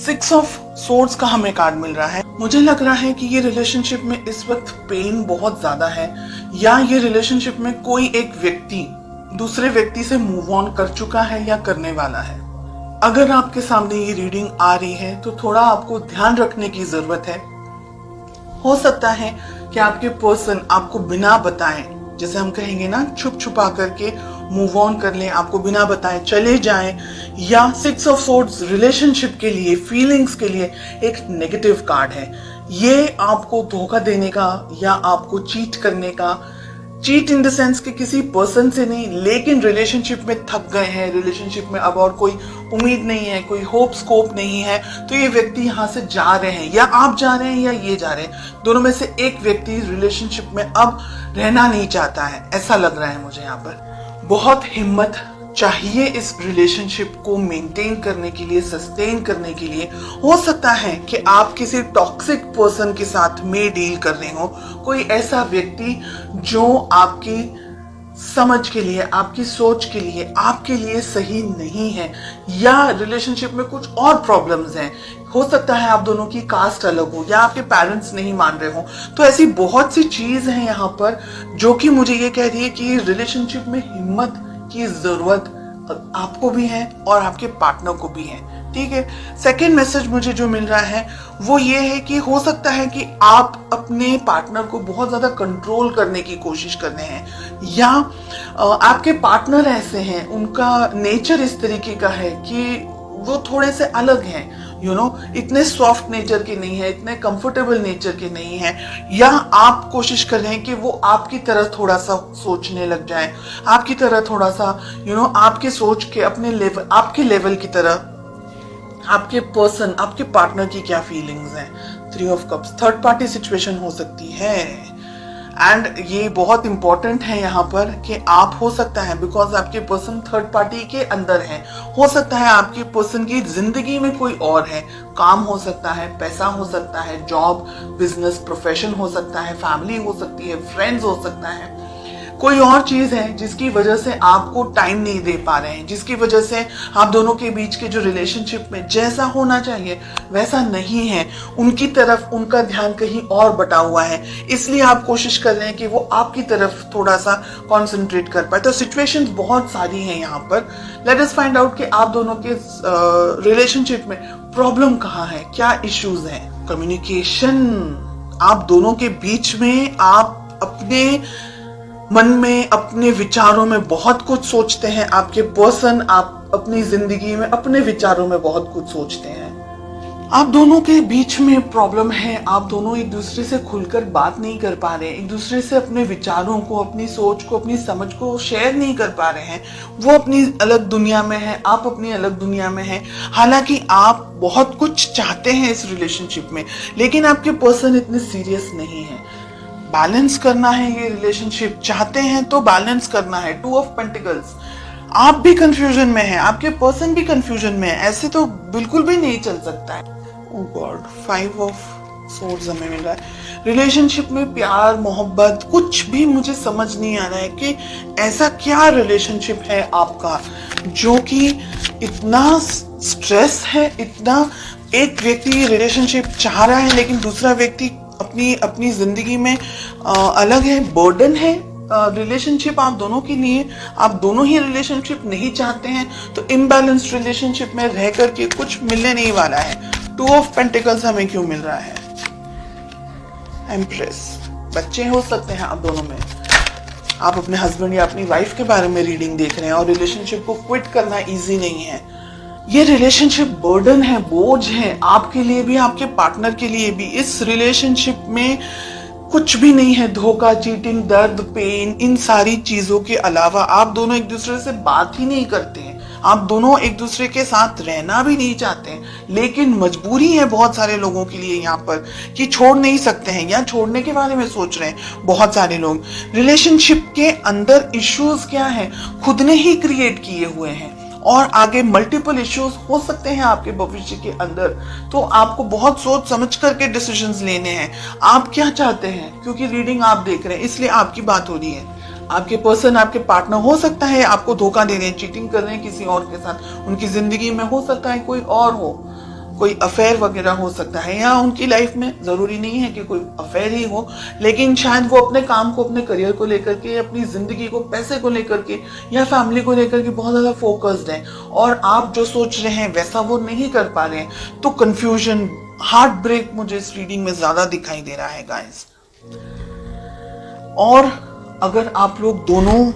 Six of swords का हमें card मिल रहा है। मुझे लग रहा है कि ये रिलेशनशिप में इस वक्त पेन बहुत ज्यादा है, या ये रिलेशनशिप में कोई एक व्यक्ति दूसरे व्यक्ति से मूव ऑन कर चुका है या करने वाला है। अगर आपके सामने ये रीडिंग आ रही है तो थोड़ा आपको ध्यान रखने की जरूरत है। हो सकता है कि आपके पर्सन आपको बिना बताए, जैसे हम कहेंगे ना, छुप छुपा करके मूव ऑन कर लें, आपको बिना बताए चले जाएं, या सिक्स ऑफ सोर्ड्स रिलेशनशिप के लिए, फीलिंग्स के लिए एक नेगेटिव कार्ड है। ये आपको धोखा देने का या आपको चीट करने का, चीट इन द सेंस कि किसी पर्सन से नहीं, लेकिन रिलेशनशिप में थक गए हैं, रिलेशनशिप में अब और कोई उम्मीद नहीं है, कोई होप स्कोप नहीं है, तो ये व्यक्ति यहाँ से जा रहे हैं, या आप जा रहे हैं या ये जा रहे हैं। दोनों में से एक व्यक्ति रिलेशनशिप में अब रहना नहीं चाहता है, ऐसा लग रहा है मुझे यहाँ पर। बहुत हिम्मत चाहिए इस रिलेशनशिप को मेंटेन करने के लिए, सस्टेन करने के लिए। हो सकता है कि आप किसी टॉक्सिक पर्सन के साथ में डील कर रहे हो, कोई ऐसा व्यक्ति जो आपकी समझ के लिए, आपकी सोच के लिए, आपके लिए सही नहीं है, या रिलेशनशिप में कुछ और प्रॉब्लम्स हैं। हो सकता है आप दोनों की कास्ट अलग हो, या आपके पेरेंट्स नहीं मान रहे हो। तो ऐसी बहुत सी चीज है यहाँ पर जो कि मुझे ये कह रही है कि रिलेशनशिप में हिम्मत की जरूरत आपको भी है और आपके पार्टनर को भी है। ठीक है। सेकेंड मैसेज मुझे जो मिल रहा है वो ये है कि हो सकता है कि आप अपने पार्टनर को बहुत ज्यादा कंट्रोल करने की कोशिश कर रहे हैं, या आपके पार्टनर ऐसे हैं, उनका नेचर इस तरीके का है कि वो थोड़े से अलग हैं, इतने सॉफ्ट नेचर के नहीं है, इतने कंफर्टेबल नेचर के नहीं है, या आप कोशिश कर रहे हैं कि वो आपकी तरह थोड़ा सा सोचने लग जाए, आपकी तरह थोड़ा सा आपके सोच के अपने लेवल, आपके लेवल की तरह आपके पर्सन, आपके पार्टनर की क्या फीलिंग्स हैं। 3 of cups, third party situation हो सकती है। एंड ये बहुत इंपॉर्टेंट है यहाँ पर कि आप, हो सकता है बिकॉज आपके पर्सन थर्ड पार्टी के अंदर है, हो सकता है आपके पर्सन की जिंदगी में कोई और है, काम हो सकता है, पैसा हो सकता है, जॉब, बिजनेस, प्रोफेशन हो सकता है, फैमिली हो सकती है, फ्रेंड्स हो सकता है, कोई और चीज है जिसकी वजह से आपको टाइम नहीं दे पा रहे हैं, जिसकी वजह से आप दोनों के बीच के जो रिलेशनशिप में जैसा होना चाहिए वैसा नहीं है, उनकी तरफ उनका ध्यान कहीं और बटा हुआ है, इसलिए आप कोशिश कर रहे हैं कि वो आपकी तरफ थोड़ा सा कॉन्सेंट्रेट कर पाए। तो सिचुएशंस बहुत सारी हैं यहाँ पर। लेट अस फाइंड आउट कि आप दोनों के रिलेशनशिप में प्रॉब्लम कहाँ है, क्या इश्यूज हैं। कम्युनिकेशन, आप दोनों के बीच में आप अपने मन में, अपने विचारों में बहुत कुछ सोचते हैं, आपके पर्सन आप अपनी जिंदगी में अपने विचारों में बहुत कुछ सोचते हैं। आप दोनों के बीच में प्रॉब्लम है, आप दोनों एक दूसरे से खुलकर बात नहीं कर पा रहे हैं, एक दूसरे से अपने विचारों को, अपनी सोच को, अपनी समझ को शेयर नहीं कर पा रहे हैं। वो अपनी अलग दुनिया में है, आप अपनी अलग दुनिया में हैं। हालांकि आप बहुत कुछ चाहते हैं इस रिलेशनशिप में, लेकिन आपके पर्सन इतने सीरियस नहीं है। बैलेंस करना है ये रिलेशनशिप, चाहते हैं तो बैलेंस करना है। 2 ऑफ पेंटिकल्स, आप भी कंफ्यूजन में हैं, आपके पर्सन भी कंफ्यूजन में है, ऐसे तो बिल्कुल भी नहीं चल सकता है। ओह गॉड, 5 ऑफ सोर्ड्स हमें मिल रहा है। रिलेशनशिप में प्यार, मोहब्बत, कुछ भी मुझे समझ नहीं आ रहा है कि ऐसा क्या रिलेशनशिप है आपका जो कि इतना स्ट्रेस है, इतना एक व्यक्ति रिलेशनशिप चाह रहा है लेकिन दूसरा व्यक्ति अपनी जिंदगी में अलग है, बर्डन है रिलेशनशिप आप दोनों के लिए। आप दोनों ही रिलेशनशिप नहीं चाहते हैं, तो इम्बैलेंस्ड रिलेशनशिप में रह करके कुछ मिलने नहीं वाला है। 2 ऑफ पेंटिकल्स हमें क्यों मिल रहा है? एम्प्रेस, बच्चे हो सकते हैं आप दोनों में, आप अपने हस्बैंड या अपनी वाइफ के बारे में रीडिंग देख रहे हैं, और रिलेशनशिप को क्विट करना इजी नहीं है। ये रिलेशनशिप बर्डन है, बोझ है, आपके लिए भी, आपके पार्टनर के लिए भी। इस रिलेशनशिप में कुछ भी नहीं है, धोखा, चीटिंग, दर्द, पेन, इन सारी चीजों के अलावा आप दोनों एक दूसरे से बात ही नहीं करते हैं, आप दोनों एक दूसरे के साथ रहना भी नहीं चाहते हैं, लेकिन मजबूरी है बहुत सारे लोगों के लिए यहाँ पर कि छोड़ नहीं सकते हैं, या छोड़ने के बारे में सोच रहे हैं बहुत सारे लोग। रिलेशनशिप के अंदर इश्यूज क्या है, खुद ने ही क्रिएट किए हुए हैं, और आगे मल्टीपल इश्यूज हो सकते हैं आपके भविष्य के अंदर। तो आपको बहुत सोच समझ करके डिसीजंस लेने हैं, आप क्या चाहते हैं, क्योंकि रीडिंग आप देख रहे हैं इसलिए आपकी बात हो रही है। आपके पर्सन, आपके पार्टनर हो सकता है आपको धोखा दे रहे हैं, चीटिंग कर रहे हैं किसी और के साथ, उनकी जिंदगी में हो सकता है कोई और हो, कोई अफेयर वगैरह हो सकता है, या उनकी लाइफ में जरूरी नहीं है कि कोई अफेयर ही हो, लेकिन शायद वो अपने काम को, अपने करियर को लेकर के, अपनी जिंदगी को, पैसे को लेकर के या फैमिली को लेकर के बहुत ज्यादा फोकस्ड है, और आप जो सोच रहे हैं वैसा वो नहीं कर पा रहे हैं। तो कंफ्यूजन, हार्ट ब्रेक मुझे इस रीडिंग में ज्यादा दिखाई दे रहा है गाइस। और अगर आप लोग दोनों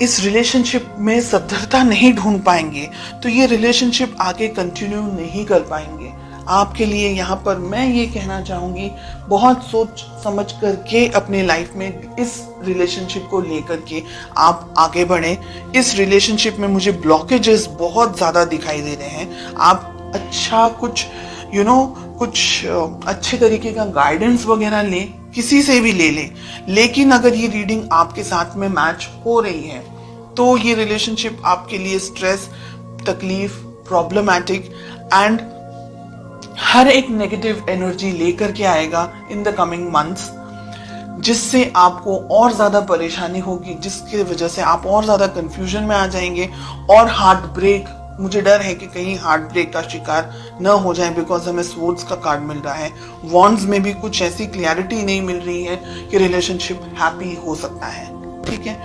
इस रिलेशनशिप में सद्धरता नहीं ढूंढ पाएंगे तो ये रिलेशनशिप आगे कंटिन्यू नहीं कर पाएंगे। आपके लिए यहाँ पर मैं ये कहना चाहूंगी, बहुत सोच समझ करके अपने लाइफ में इस रिलेशनशिप को लेकर के आप आगे बढ़े। इस रिलेशनशिप में मुझे ब्लॉकेजेस बहुत ज्यादा दिखाई दे रहे हैं। आप अच्छा कुछ कुछ अच्छे तरीके का गाइडेंस वगैरह लें, किसी से भी ले लें, लेकिन अगर ये रीडिंग आपके साथ में मैच हो रही है तो ये रिलेशनशिप आपके लिए स्ट्रेस, तकलीफ, प्रॉब्लमैटिक एंड हर एक नेगेटिव एनर्जी लेकर के आएगा इन द कमिंग मंथ्स, जिससे आपको और ज्यादा परेशानी होगी, जिसकी वजह से आप और ज्यादा कंफ्यूजन में आ जाएंगे और हार्ट ब्रेक, मुझे डर है कि कहीं हार्ट ब्रेक का शिकार न हो जाए, बिकॉज हमें स्वॉर्ड्स का कार्ड मिल रहा है। वॉन्ड्स में भी कुछ ऐसी क्लैरिटी नहीं मिल रही है कि रिलेशनशिप हैप्पी हो सकता है। ठीक है,